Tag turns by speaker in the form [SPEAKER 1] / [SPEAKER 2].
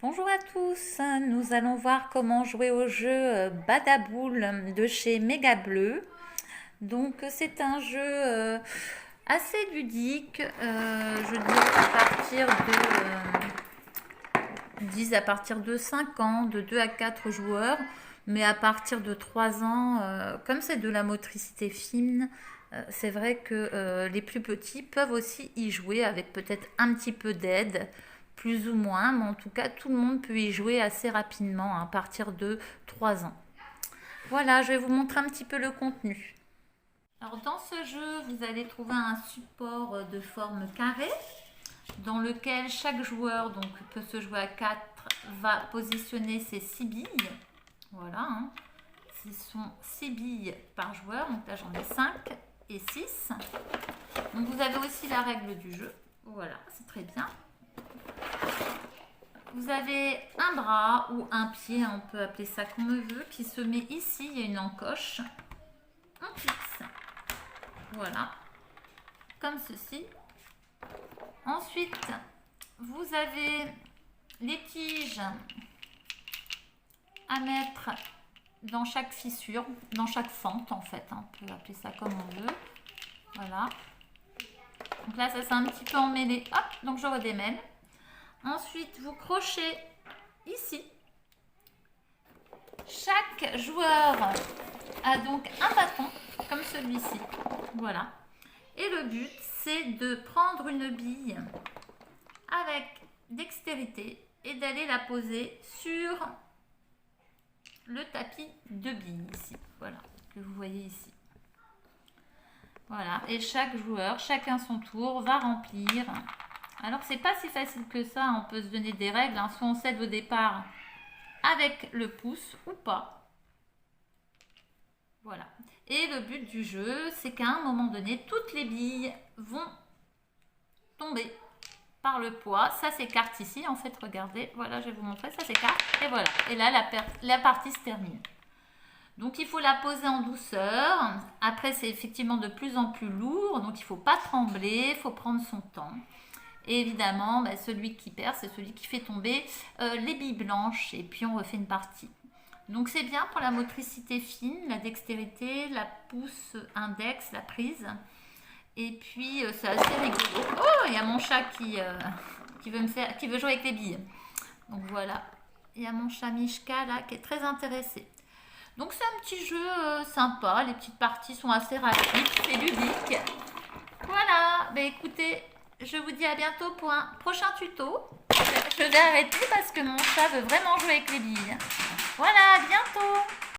[SPEAKER 1] Bonjour à tous, nous allons voir comment jouer au jeu Badaboul de chez Méga Bleu. Donc c'est un jeu assez ludique, je dirais à partir de 5 ans, de 2 à 4 joueurs, mais à partir de 3 ans, comme c'est de la motricité fine, c'est vrai que les plus petits peuvent aussi y jouer avec peut-être un petit peu d'aide, plus ou moins, mais en tout cas tout le monde peut y jouer assez rapidement à partir de 3 ans. Voilà, je vais vous montrer un petit peu le contenu. Alors dans ce jeu, vous allez trouver un support de forme carrée dans lequel chaque joueur donc, peut se jouer à 4, va positionner ses 6 billes. Voilà, hein. Ce sont 6 billes par joueur, donc là j'en ai 5 et 6. Donc vous avez aussi la règle du jeu. Voilà, c'est très bien. Vous avez un bras ou un pied, on peut appeler ça comme on veut, qui se met ici, il y a une encoche. On fixe. Voilà, comme ceci. Ensuite, vous avez les tiges à mettre dans chaque fissure, dans chaque fente en fait, hein. On peut appeler ça comme on veut. Voilà. Donc là, ça s'est un petit peu emmêlé. Hop, donc je redémêle. Ensuite, vous crochez ici. Chaque joueur a donc un bâton, comme celui-ci. Voilà. Et le but, c'est de prendre une bille avec dextérité et d'aller la poser sur le tapis de billes ici. Voilà, que vous voyez ici. Voilà, et chaque joueur, chacun son tour, va remplir. Alors, c'est pas si facile que ça, on peut se donner des règles, hein. Soit on cède au départ avec le pouce ou pas. Voilà. Et le but du jeu, c'est qu'à un moment donné, toutes les billes vont tomber par le poids. Ça s'écarte ici, en fait, regardez. Voilà, je vais vous montrer, ça s'écarte. Et voilà. Et là, la partie se termine. Donc, il faut la poser en douceur. Après, c'est effectivement de plus en plus lourd. Donc, il ne faut pas trembler, il faut prendre son temps. Et évidemment, celui qui perd, c'est celui qui fait tomber les billes blanches. Et puis, on refait une partie. Donc, c'est bien pour la motricité fine, la dextérité, la pouce index, la prise. Et puis, c'est assez rigolo. Oh, il y a mon chat qui veut jouer avec les billes. Donc, voilà. Il y a mon chat Mishka, là, qui est très intéressé. Donc, c'est un petit jeu sympa. Les petites parties sont assez rapides. C'est ludique. Voilà. Ben, écoutez, je vous dis à bientôt pour un prochain tuto. Je vais arrêter parce que mon chat veut vraiment jouer avec les billes. Voilà, à bientôt.